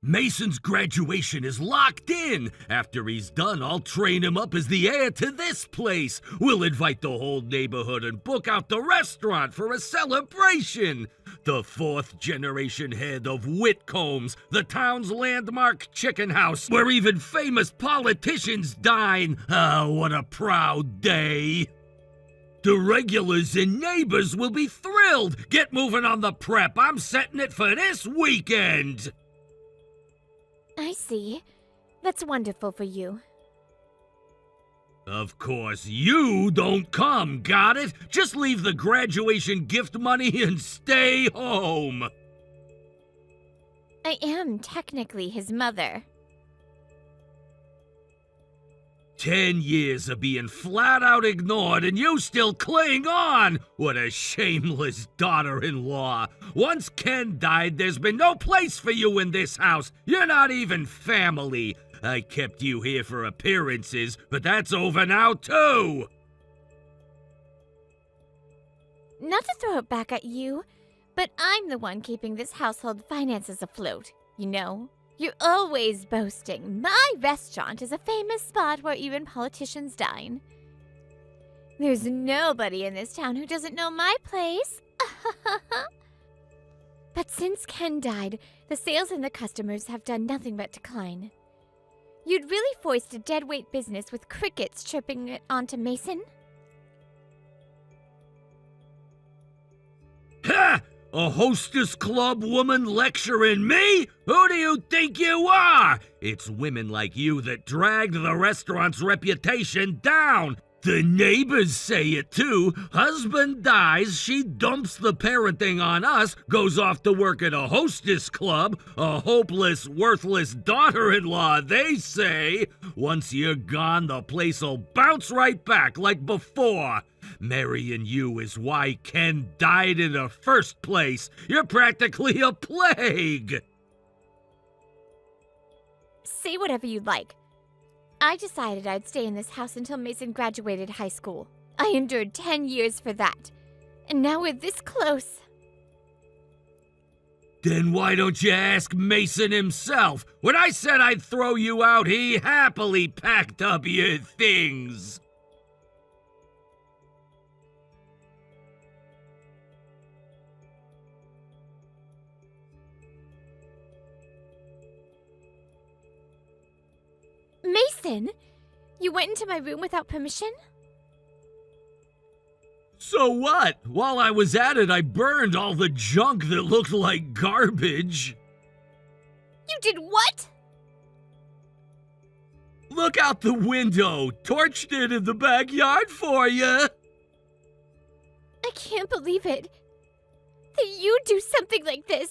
Mason's graduation is locked in. After he's done, I'll train him up as the heir to this place. We'll invite the whole neighborhood and book out the restaurant for a celebration. The fourth generation head of Whitcomb's, the town's landmark chicken house, where even famous politicians dine. Ah, what a proud day. The regulars and neighbors will be thrilled. Get moving on the prep. I'm setting it for this weekend. I see. That's wonderful for you. Of course, you don't come, got it? Just leave the graduation gift money and stay home. I am technically his mother. 10 years of being flat out ignored and you still cling on! What a shameless daughter-in-law! Once Ken died, there's been no place for you in this house. You're not even family. I kept you here for appearances, but that's over now too! Not to throw it back at you, but I'm the one keeping this household finances afloat, you know? You're always boasting. My restaurant is a famous spot where even politicians dine. There's nobody in this town who doesn't know my place. But since Ken died, the sales and the customers have done nothing but decline. You'd really foist a deadweight business with crickets chirping it onto Mason? Ha! A hostess club woman lecturing me? Who do you think you are? It's women like you that dragged the restaurant's reputation down. The neighbors say it too. Husband dies, she dumps the parenting on us, goes off to work at a hostess club. A hopeless, worthless daughter-in-law, they say. Once you're gone, the place'll bounce right back like before. Marrying you is why Ken died in the first place. You're practically a plague. Say whatever you'd like. I decided I'd stay in this house until Mason graduated high school. I endured 10 years for that. And now we're this close. Then why don't you ask Mason himself? When I said I'd throw you out, he happily packed up your things. Mason, you went into my room without permission? So what? While I was at it, I burned all the junk that looked like garbage. You did what? Look out the window. Torched it in the backyard for you. I can't believe it. That you do something like this.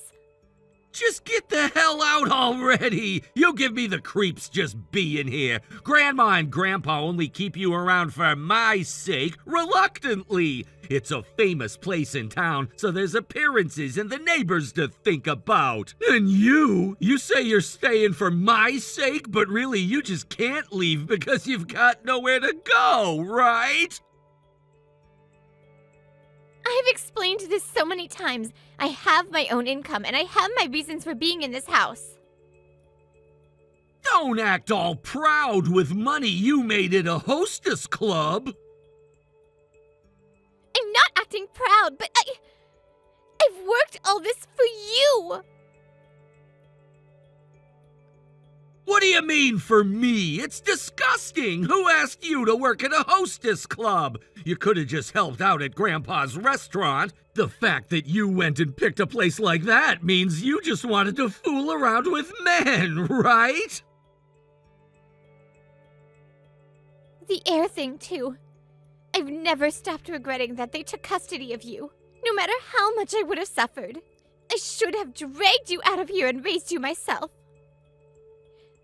Just get the hell out already! You give me the creeps just being here. Grandma and Grandpa only keep you around for my sake, reluctantly. It's a famous place in town, so there's appearances and the neighbors to think about. And you say you're staying for my sake, but really you just can't leave because you've got nowhere to go, right? I've explained this so many times. I have my own income, and I have my reasons for being in this house. Don't act all proud with money you made at a hostess club. I'm not acting proud, but I've worked all this for you. What do you mean for me? It's disgusting. Who asked you to work at a hostess club? You could have just helped out at Grandpa's restaurant. The fact that you went and picked a place like that means you just wanted to fool around with men, right? The heir thing, too. I've never stopped regretting that they took custody of you, no matter how much I would have suffered. I should have dragged you out of here and raised you myself.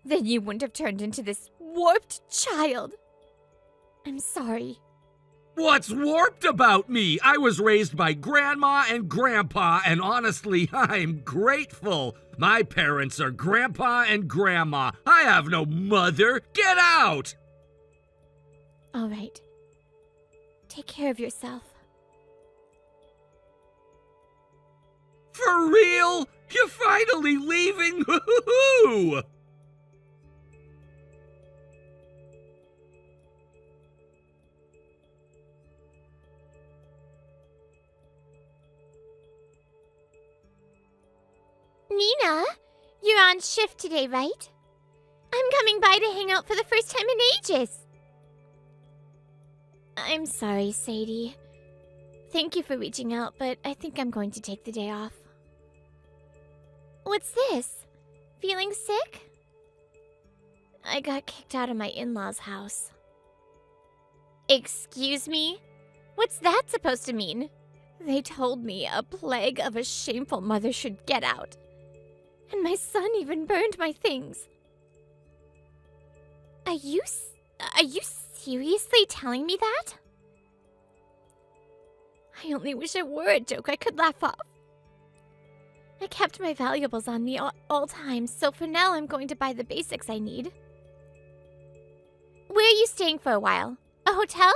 Then you wouldn't have turned into this warped child. I'm sorry. What's warped about me? I was raised by Grandma and Grandpa, and honestly, I'm grateful. My parents are Grandpa and Grandma. I have no mother. Get out! All right. Take care of yourself. For real? You're finally leaving? Hoo-hoo-hoo! you! Nina, you're on shift today, right? I'm coming by to hang out for the first time in ages. I'm sorry, Sadie. Thank you for reaching out, but I think I'm going to take the day off. What's this? Feeling sick? I got kicked out of my in-laws' house. Excuse me? What's that supposed to mean? They told me a plague of a shameful mother should get out. And my son even burned my things. Are you seriously telling me that? I only wish it were a joke I could laugh off. I kept my valuables on me all times, so for now I'm going to buy the basics I need. Where are you staying for a while? A hotel?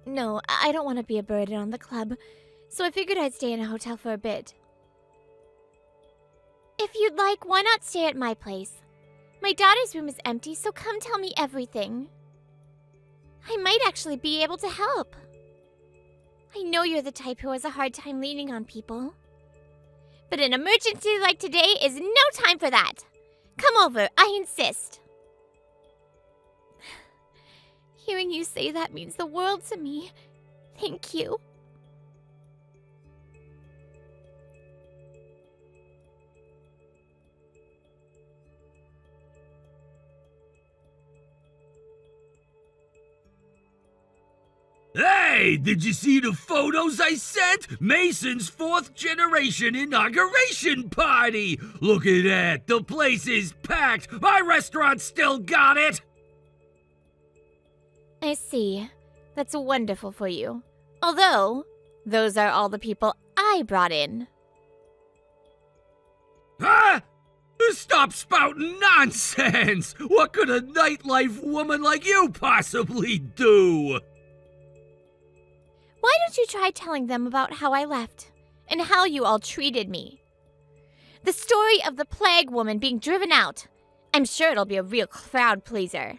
No, I don't want to be a burden on the club, so I figured I'd stay in a hotel for a bit. If you'd like, why not stay at my place? My daughter's room is empty, so come tell me everything. I might actually be able to help. I know you're the type who has a hard time leaning on people. But an emergency like today is no time for that. Come over, I insist. Hearing you say that means the world to me. Thank you. Hey, did you see the photos I sent? Mason's 4th generation inauguration party! Look at that, the place is packed! My restaurant still got it! I see. That's wonderful for you. Although, those are all the people I brought in. Huh? Stop spouting nonsense! What could a nightlife woman like you possibly do? Why don't you try telling them about how I left, and how you all treated me? The story of the plague woman being driven out. I'm sure it'll be a real crowd pleaser.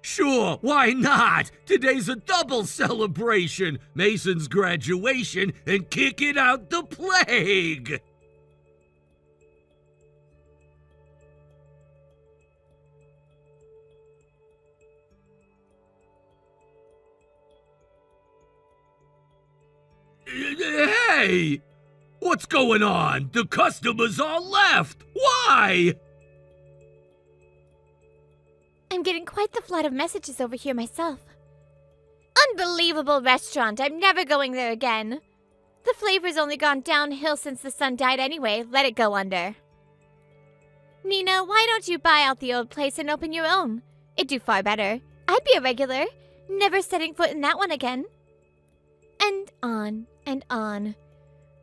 Sure, why not? Today's a double celebration. Mason's graduation and kicking out the plague. Hey! What's going on? The customers all left. Why? I'm getting quite the flood of messages over here myself. Unbelievable restaurant. I'm never going there again. The flavor's only gone downhill since the sun died anyway. Let it go under. Nina, why don't you buy out the old place and open your own? It'd do far better. I'd be a regular. Never setting foot in that one again. And on and on.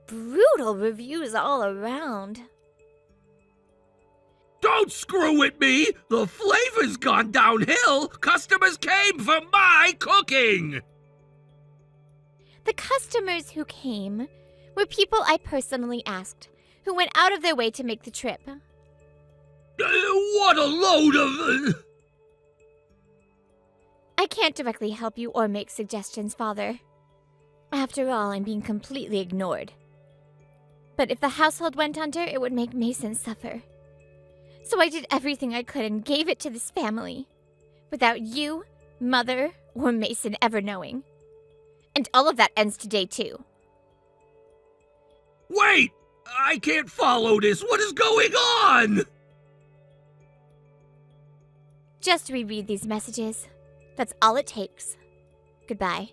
Brutal reviews all around. Don't screw with me! The flavor's gone downhill! Customers came for my cooking! The customers who came were people I personally asked, who went out of their way to make the trip. What a load of... I can't directly help you or make suggestions, Father. After all, I'm being completely ignored. But if the household went under, it would make Mason suffer. So I did everything I could and gave it to this family, without you, Mother, or Mason ever knowing. And all of that ends today, too. Wait! I can't follow this. What is going on? Just reread these messages. That's all it takes. Goodbye.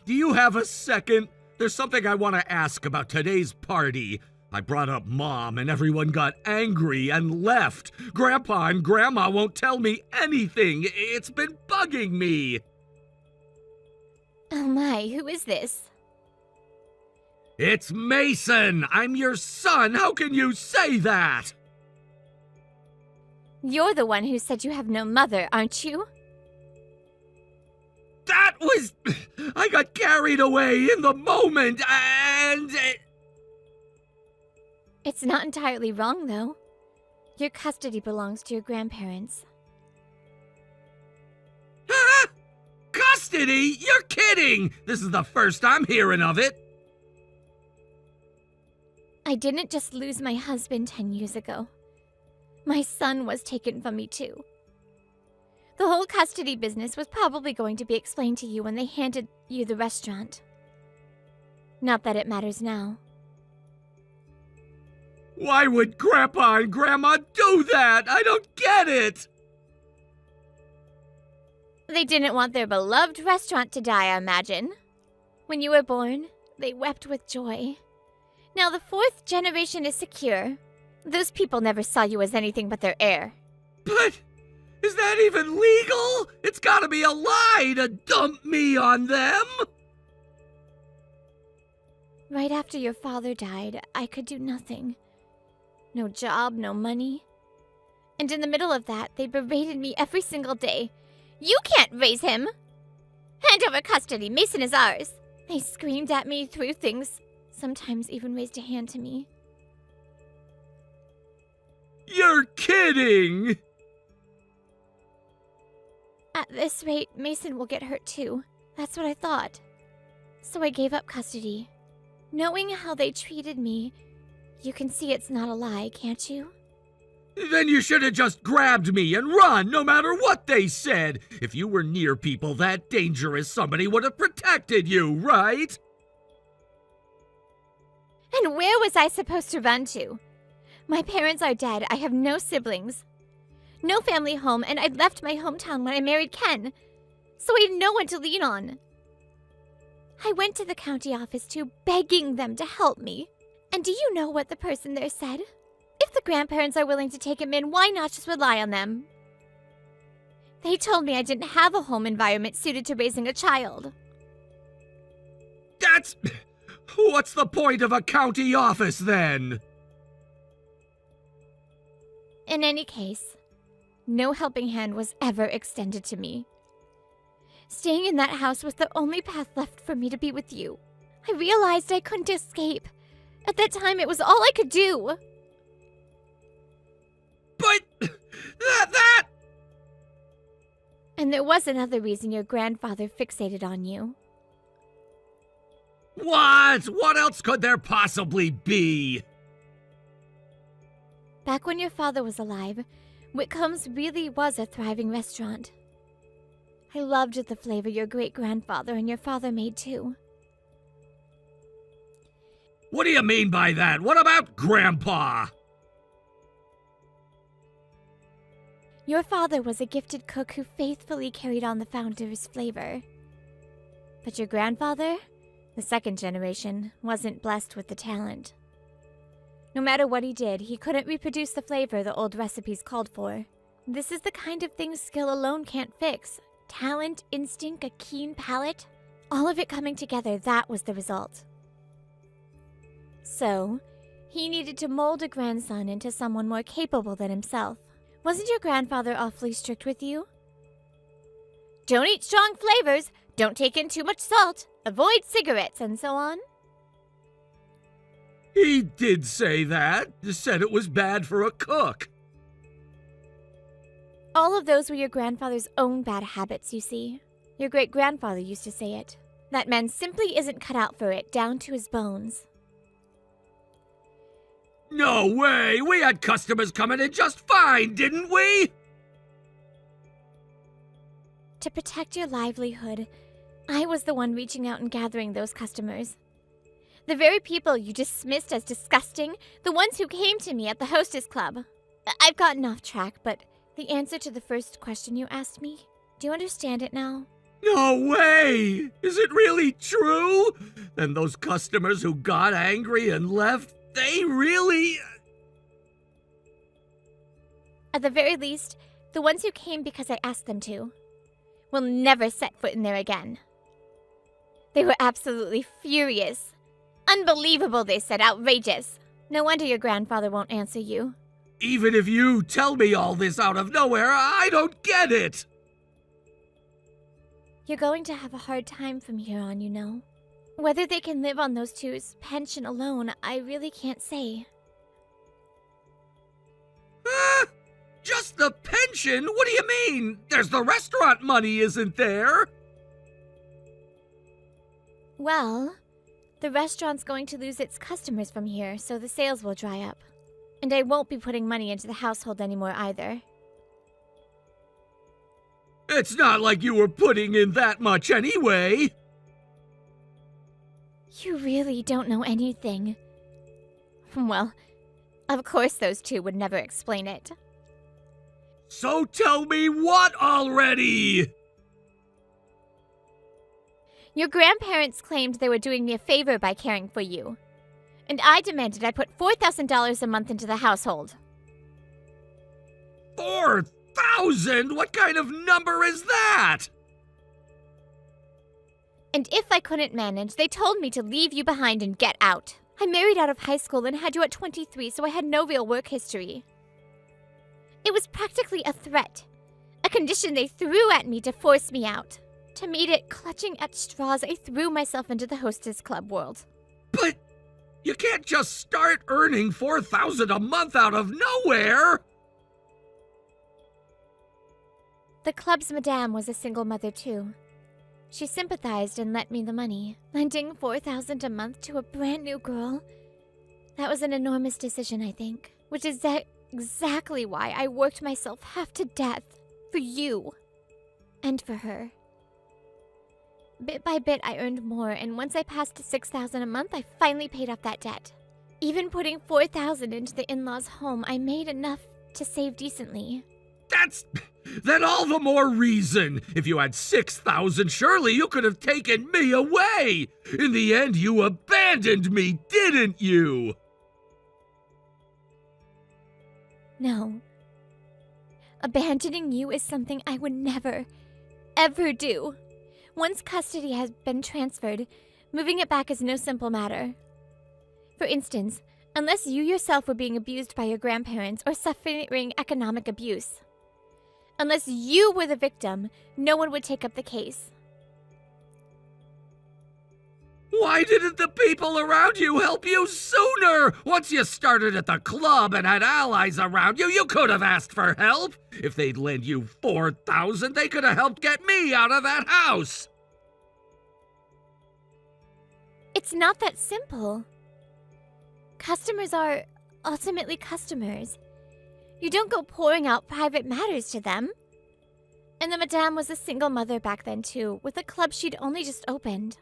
Do you have a second? There's something I want to ask about today's party. I brought up Mom and everyone got angry and left. Grandpa and Grandma won't tell me anything. It's been bugging me. Oh my, who is this? It's Mason. I'm your son. How can you say that? You're the one who said you have no mother, aren't you? I got carried away in the moment, and... It's not entirely wrong, though. Your custody belongs to your grandparents. Huh? Custody? You're kidding! This is the first I'm hearing of it. I didn't just lose my husband 10 years ago. My son was taken from me, too. The whole custody business was probably going to be explained to you when they handed you the restaurant. Not that it matters now. Why would Grandpa and Grandma do that? I don't get it! They didn't want their beloved restaurant to die, I imagine. When you were born, they wept with joy. Now the 4th generation is secure. Those people never saw you as anything but their heir. But is that even legal? It's gotta be a lie to dump me on them! Right after your father died, I could do nothing. No job, no money. And in the middle of that, they berated me every single day. You can't raise him! Hand over custody, Mason is ours! They screamed at me, threw things, sometimes even raised a hand to me. You're kidding! At this rate, Mason will get hurt too. That's what I thought. So I gave up custody. Knowing how they treated me, you can see it's not a lie, can't you? Then you should have just grabbed me and run, no matter what they said. If you were near people that dangerous, somebody would have protected you, right? And where was I supposed to run to? My parents are dead. I have no siblings. No family home, and I'd left my hometown when I married Ken. So I had no one to lean on. I went to the county office too, begging them to help me. And do you know what the person there said? If the grandparents are willing to take him in, why not just rely on them? They told me I didn't have a home environment suited to raising a child. That's... What's the point of a county office, then? In any case, no helping hand was ever extended to me. Staying in that house was the only path left for me to be with you. I realized I couldn't escape. At that time, it was all I could do. But... that... And there was another reason your grandfather fixated on you. What? What else could there possibly be? Back when your father was alive, Whitcomb's really was a thriving restaurant. I loved the flavor your great-grandfather and your father made too. What do you mean by that? What about Grandpa? Your father was a gifted cook who faithfully carried on the founder's flavor. But your grandfather, the 2nd generation, wasn't blessed with the talent. No matter what he did, he couldn't reproduce the flavor the old recipes called for. This is the kind of thing skill alone can't fix. Talent, instinct, a keen palate, all of it coming together, that was the result. So, he needed to mold a grandson into someone more capable than himself. Wasn't your grandfather awfully strict with you? Don't eat strong flavors, don't take in too much salt, avoid cigarettes, and so on? He did say that. Said it was bad for a cook. All of those were your grandfather's own bad habits, you see. Your great-grandfather used to say it. That man simply isn't cut out for it, down to his bones. No way! We had customers coming in just fine, didn't we? To protect your livelihood, I was the one reaching out and gathering those customers. The very people you dismissed as disgusting, the ones who came to me at the Hostess Club. I've gotten off track, but the answer to the first question you asked me, do you understand it now? No way! Is it really true? Then those customers who got angry and left, they really... At the very least, the ones who came because I asked them to will never set foot in there again. They were absolutely furious. Unbelievable, they said, outrageous. No wonder your grandfather won't answer you. Even if you tell me all this out of nowhere, I don't get it! You're going to have a hard time from here on, you know. Whether they can live on those two's pension alone, I really can't say. Just the pension? What do you mean? There's the restaurant money, isn't there? Well, the restaurant's going to lose its customers from here, so the sales will dry up. And I won't be putting money into the household anymore either. It's not like you were putting in that much anyway. You really don't know anything. Well, of course those two would never explain it. So tell me what already? Your grandparents claimed they were doing me a favor by caring for you. And I demanded I put $4,000 a month into the household. 4,000? What kind of number is that? And if I couldn't manage, they told me to leave you behind and get out. I married out of high school and had you at 23, so I had no real work history. It was practically a threat, a condition they threw at me to force me out. To meet it, clutching at straws, I threw myself into the hostess club world. But you can't just start earning 4,000 a month out of nowhere! The club's madame was a single mother too. She sympathized and lent me the money, lending $4,000 a month to a brand new girl. That was an enormous decision, I think, which is exactly why I worked myself half to death for you and for her. Bit by bit, I earned more, and once I passed $6,000 a month, I finally paid off that debt. Even putting $4,000 into the in-laws' home, I made enough to save decently. Then all the more reason. If you had 6,000, surely you could have taken me away. In the end, you abandoned me, didn't you? No. Abandoning you is something I would never, ever do. Once custody has been transferred, moving it back is no simple matter. For instance, unless you yourself were being abused by your grandparents or suffering economic abuse. Unless you were the victim, no one would take up the case. Why didn't the people around you help you sooner? Once you started at the club and had allies around you, you could have asked for help. If they'd lend you 4,000, they could have helped get me out of that house. It's not that simple. Customers are ultimately customers. You don't go pouring out private matters to them. And the madame was a single mother back then too, with a club she'd only just opened.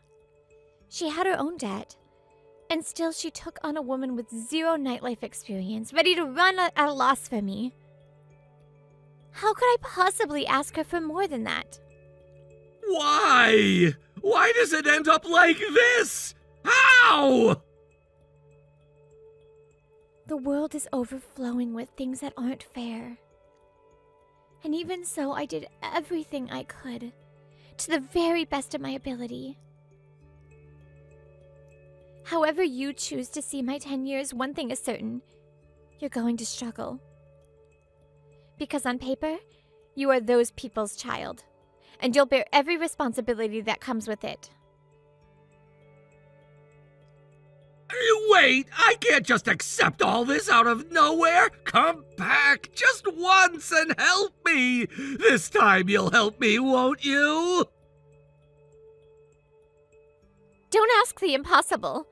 She had her own debt, and still she took on a woman with zero nightlife experience, ready to run at a loss for me. How could I possibly ask her for more than that? Why? Why does it end up like this? How? The world is overflowing with things that aren't fair. And even so, I did everything I could, to the very best of my ability. However you choose to see my 10 years, one thing is certain. You're going to struggle. Because on paper, you are those people's child, and you'll bear every responsibility that comes with it. Wait, I can't just accept all this out of nowhere. Come back just once and help me. This time you'll help me, won't you? Don't ask the impossible.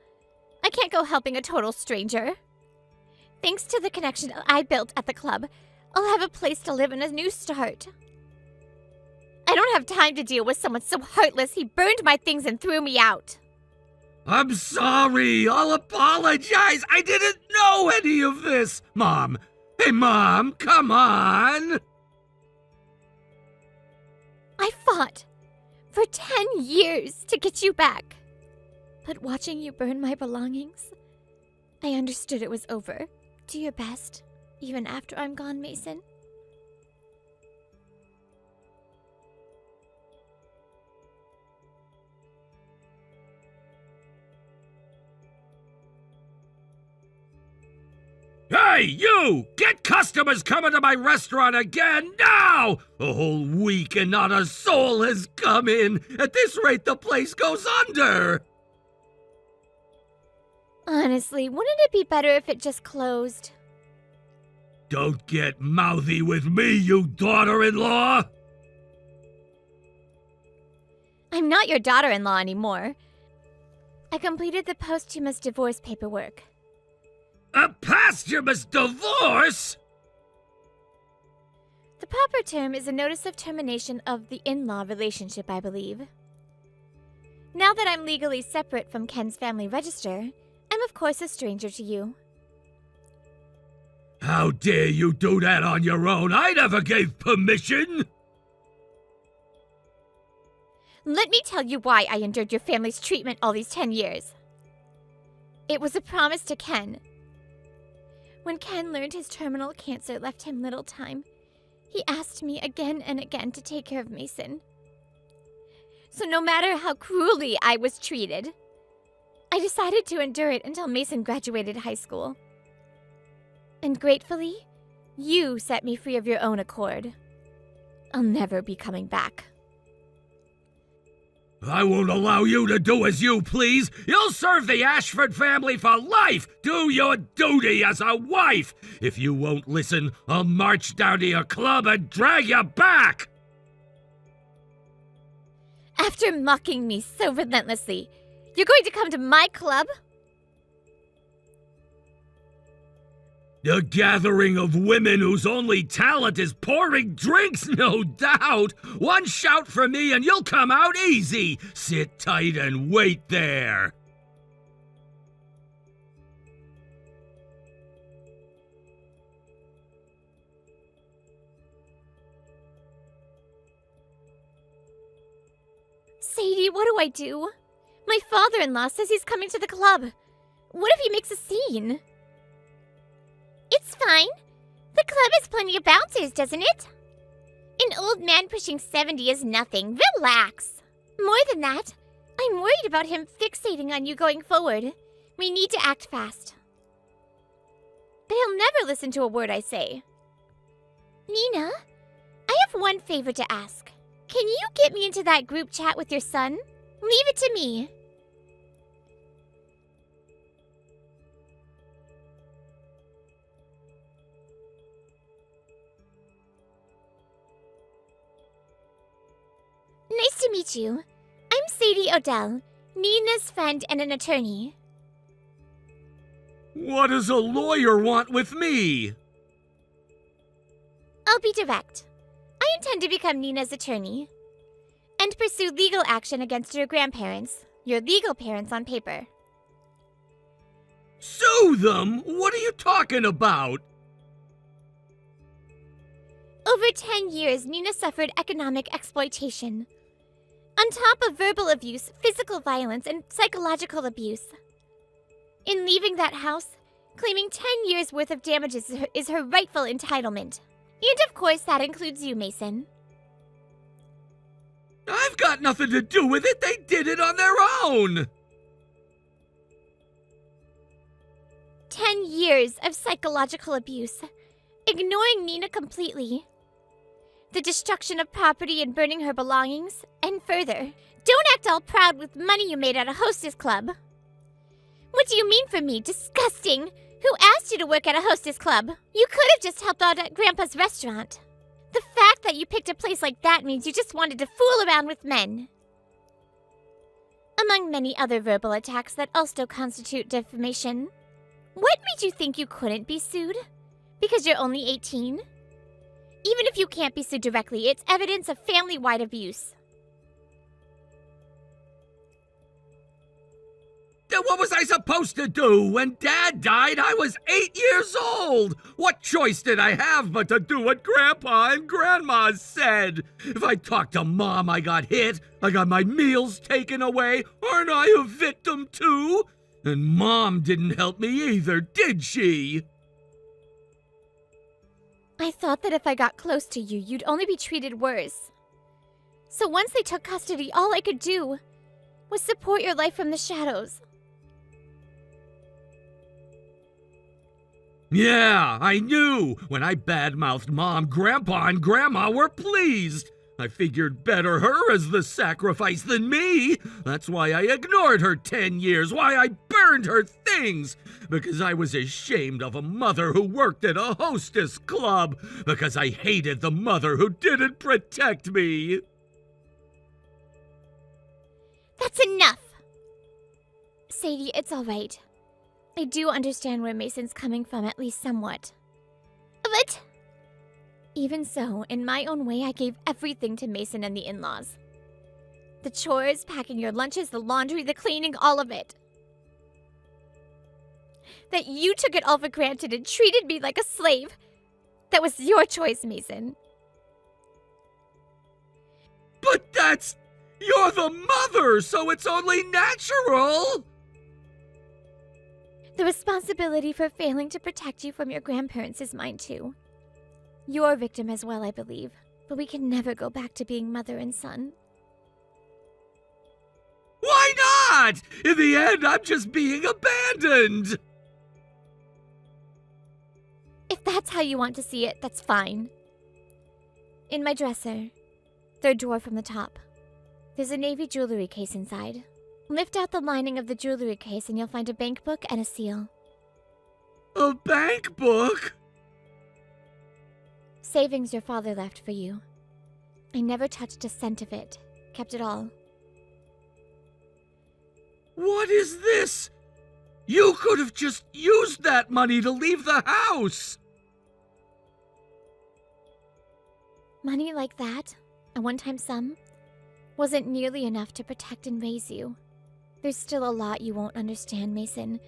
I can't go helping a total stranger. Thanks to the connection I built at the club, I'll have a place to live and a new start. I don't have time to deal with someone so heartless he burned my things and threw me out. I'm sorry. I'll apologize. I didn't know any of this. Mom. Hey, Mom, come on. I fought for 10 years to get you back. But watching you burn my belongings, I understood it was over. Do your best, even after I'm gone, Mason. Hey! Hey, you! Get customers coming to my restaurant again now! A whole week and not a soul has come in. At this rate, the place goes under. Honestly, wouldn't it be better if it just closed? Don't get mouthy with me, you daughter-in-law! I'm not your daughter-in-law anymore. I completed the posthumous divorce paperwork. A posthumous divorce? The proper term is a notice of termination of the in-law relationship, I believe. Now that I'm legally separate from Ken's family register, I'm of course a stranger to you. How dare you do that on your own? I never gave permission! Let me tell you why I endured your family's treatment all these 10 years. It was a promise to Ken. When Ken learned his terminal cancer left him little time, he asked me again and again to take care of Mason. So no matter how cruelly I was treated, I decided to endure it until Mason graduated high school. And gratefully, you set me free of your own accord. I'll never be coming back. I won't allow you to do as you please. You'll serve the Ashford family for life. Do your duty as a wife. If you won't listen, I'll march down to your club and drag you back. After mocking me so relentlessly, you're going to come to my club? A gathering of women whose only talent is pouring drinks, no doubt. One shout for me and you'll come out easy. Sit tight and wait there. Sadie, what do I do? My father-in-law says he's coming to the club. What if he makes a scene? It's fine. The club has plenty of bouncers, doesn't it? An old man pushing 70 is nothing. Relax. More than that, I'm worried about him fixating on you going forward. We need to act fast. But he'll never listen to a word I say. Nina, I have one favor to ask. Can you get me into that group chat with your son? Leave it to me. Nice to meet you. I'm Sadie Odell, Nina's friend and an attorney. What does a lawyer want with me? I'll be direct. I intend to become Nina's attorney and pursue legal action against your grandparents, your legal parents on paper. Sue them? What are you talking about? Over 10 years, Nina suffered economic exploitation. On top of verbal abuse, physical violence, and psychological abuse. In leaving that house, claiming 10 years' worth of damages is her rightful entitlement. And of course, that includes you, Mason. I've got nothing to do with it. They did it on their own. 10 years of psychological abuse. Ignoring Nina completely. The destruction of property and burning her belongings. And further, don't act all proud with money you made at a hostess club. What do you mean for me? Disgusting! Who asked you to work at a hostess club? You could have just helped out at Grandpa's restaurant. The fact that you picked a place like that means you just wanted to fool around with men. Among many other verbal attacks that also constitute defamation. What made you think you couldn't be sued? Because you're only 18? Even if you can't be sued directly, it's evidence of family-wide abuse. Then what was I supposed to do? When Dad died, I was 8 years old. What choice did I have but to do what Grandpa and Grandma said? If I talked to Mom, I got hit. I got my meals taken away. Aren't I a victim too? And Mom didn't help me either, did she? I thought that if I got close to you, you'd only be treated worse. So once they took custody, all I could do was support your life from the shadows. Yeah, I knew. When I badmouthed Mom, Grandpa and Grandma were pleased. I figured better her as the sacrifice than me. That's why I ignored her 10 years, why I burned her things. Because I was ashamed of a mother who worked at a hostess club. Because I hated the mother who didn't protect me. That's enough! Sadie, it's all right. I do understand where Mason's coming from, at least somewhat. But even so, in my own way, I gave everything to Mason and the in-laws. The chores, packing your lunches, the laundry, the cleaning, all of it. That you took it all for granted and treated me like a slave. That was your choice, Mason. But you're the mother, so it's only natural. The responsibility for failing to protect you from your grandparents is mine too. You're a victim as well, I believe, but we can never go back to being mother and son. Why not? In the end, I'm just being abandoned. If that's how you want to see it, that's fine. In my dresser, third drawer from the top, there's a navy jewelry case inside. Lift out the lining of the jewelry case and you'll find a bank book and a seal. A bank book? Savings your father left for you. I never touched a cent of it. Kept it all. What is this? You could have just used that money to leave the house. Money like that, a one-time sum, wasn't nearly enough to protect and raise you. There's still a lot you won't understand, Mason,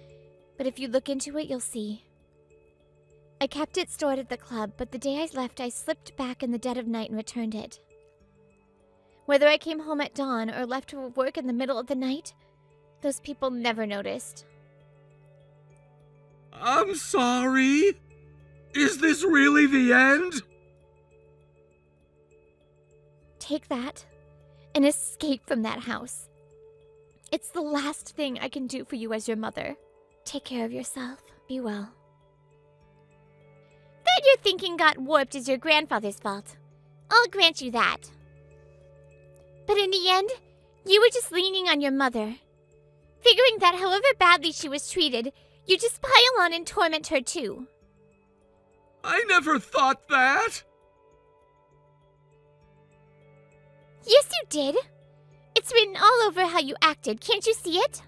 but if you look into it, you'll see. I kept it stored at the club, but the day I left, I slipped back in the dead of night and returned it. Whether I came home at dawn or left for work in the middle of the night, those people never noticed. I'm sorry. Is this really the end? Take that and escape from that house. It's the last thing I can do for you as your mother. Take care of yourself. Be well. That your thinking got warped is your grandfather's fault. I'll grant you that. But in the end, you were just leaning on your mother. Figuring that however badly she was treated, you just pile on and torment her too. I never thought that. Yes, you did. It's written all over how you acted. Can't you see it?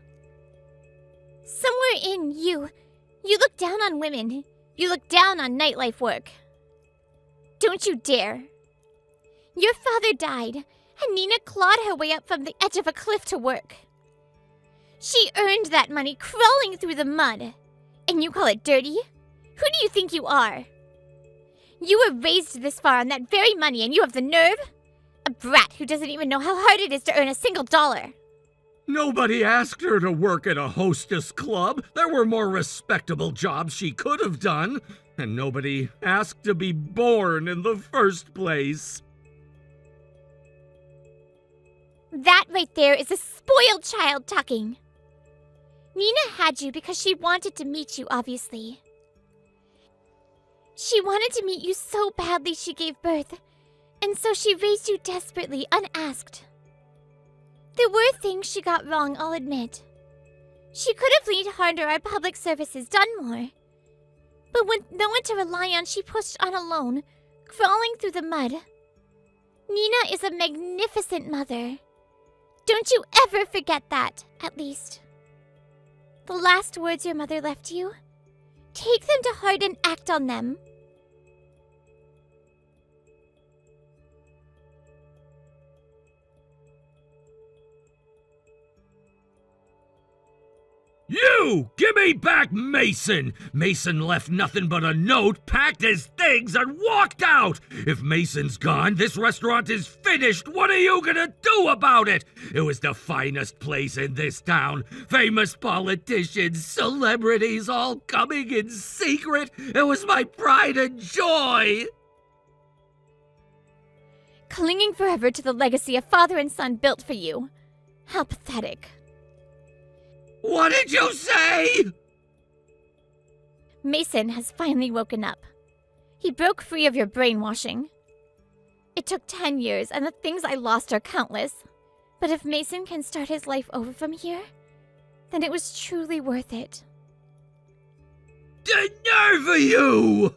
Somewhere in you look down on women. You look down on nightlife work. Don't you dare. Your father died, and Nina clawed her way up from the edge of a cliff to work. She earned that money crawling through the mud. And you call it dirty? Who do you think you are? You were raised this far on that very money, and you have the nerve? A brat who doesn't even know how hard it is to earn a single dollar. Nobody asked her to work at a hostess club. There were more respectable jobs she could have done. And nobody asked to be born in the first place. That right there is a spoiled child talking. Nina had you because she wanted to meet you, obviously. She wanted to meet you so badly she gave birth, and so she raised you desperately, unasked. There were things she got wrong, I'll admit. She could have leaned harder on public services, done more. But with no one to rely on, she pushed on alone, crawling through the mud. Nina is a magnificent mother. Don't you ever forget that, at least. The last words your mother left you? Take them to heart and act on them. You! Give me back Mason! Mason left nothing but a note, packed his things, and walked out! If Mason's gone, this restaurant is finished! What are you gonna do about it? It was the finest place in this town. Famous politicians, celebrities, all coming in secret. It was my pride and joy! Clinging forever to the legacy a father and son built for you. How pathetic. What did you say? Mason has finally woken up. He broke free of your brainwashing. It took 10 years, and the things I lost are countless. But if Mason can start his life over from here, then it was truly worth it. The nerve of you!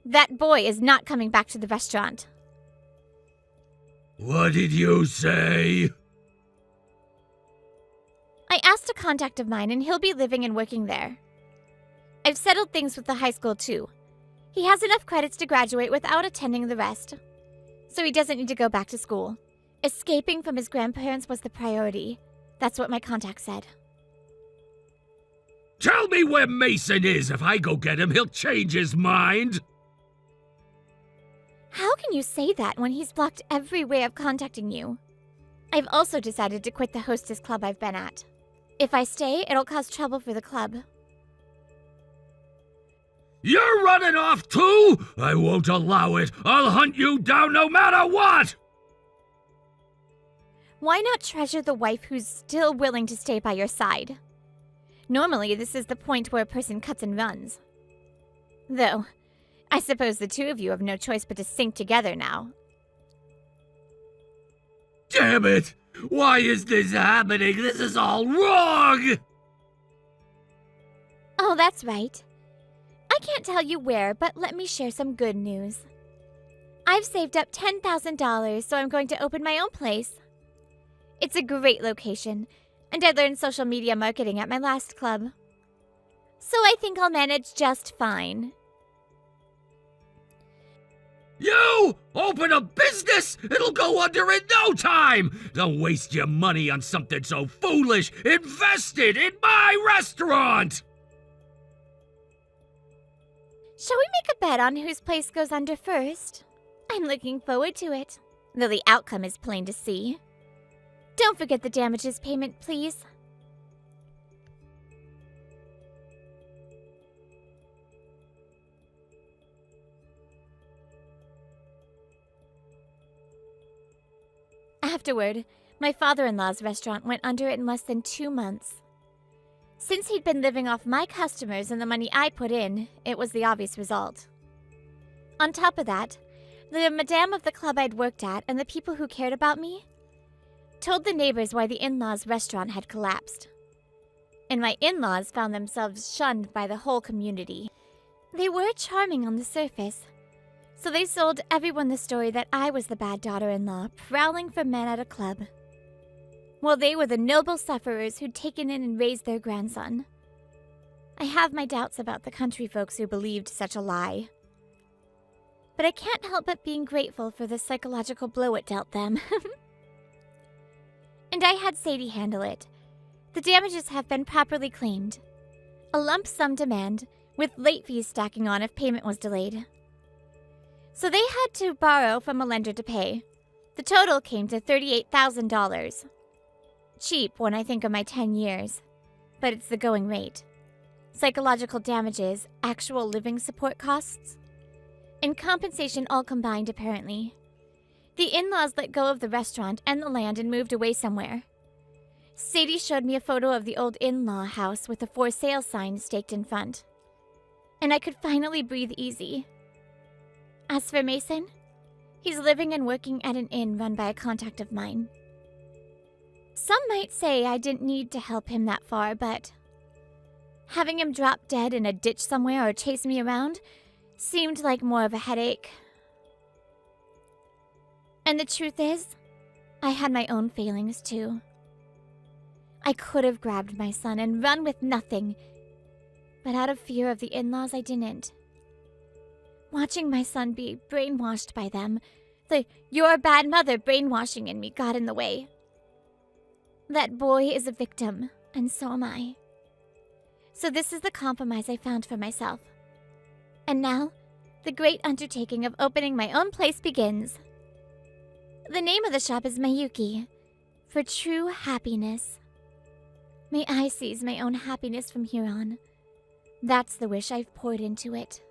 That boy is not coming back to the restaurant. What did you say? I asked a contact of mine, and he'll be living and working there. I've settled things with the high school, too. He has enough credits to graduate without attending the rest, so he doesn't need to go back to school. Escaping from his grandparents was the priority. That's what my contact said. Tell me where Mason is. If I go get him, he'll change his mind. How can you say that when he's blocked every way of contacting you? I've also decided to quit the hostess club I've been at. If I stay, it'll cause trouble for the club. You're running off too? I won't allow it. I'll hunt you down no matter what! Why not treasure the wife who's still willing to stay by your side? Normally, this is the point where a person cuts and runs. Though, I suppose the two of you have no choice but to sink together now. Damn it! Why is this happening? This is all wrong! Oh, that's right. I can't tell you where, but let me share some good news. I've saved up $10,000, so I'm going to open my own place. It's a great location, and I learned social media marketing at my last club. So I think I'll manage just fine. You! Open a business? It'll go under in no time! Don't waste your money on something so foolish! Invest it in my restaurant! Shall we make a bet on whose place goes under first? I'm looking forward to it, though the outcome is plain to see. Don't forget the damages payment, please. Afterward, my father-in-law's restaurant went under in less than 2 months. Since he'd been living off my customers and the money I put in, it was the obvious result. On top of that, the madame of the club I'd worked at and the people who cared about me told the neighbors why the in-laws' restaurant had collapsed. And my in-laws found themselves shunned by the whole community. They were charming on the surface, so they sold everyone the story that I was the bad daughter-in-law prowling for men at a club, while they were the noble sufferers who'd taken in and raised their grandson. I have my doubts about the country folks who believed such a lie. But I can't help but being grateful for the psychological blow it dealt them. And I had Sadie handle it. The damages have been properly claimed. A lump sum demand, with late fees stacking on if payment was delayed. So they had to borrow from a lender to pay. The total came to $38,000. Cheap when I think of my 10 years, but it's the going rate. Psychological damages, actual living support costs, and compensation all combined apparently. The in-laws let go of the restaurant and the land and moved away somewhere. Sadie showed me a photo of the old in-law house with a for sale sign staked in front. And I could finally breathe easy. As for Mason, he's living and working at an inn run by a contact of mine. Some might say I didn't need to help him that far, but having him drop dead in a ditch somewhere or chase me around seemed like more of a headache. And the truth is, I had my own failings too. I could have grabbed my son and run with nothing, but out of fear of the in-laws, I didn't. Watching my son be brainwashed by them, the "you're a bad mother" brainwashing in me got in the way. That boy is a victim, and so am I. So this is the compromise I found for myself. And now, the great undertaking of opening my own place begins. The name of the shop is Mayuki, for true happiness. May I seize my own happiness from here on. That's the wish I've poured into it.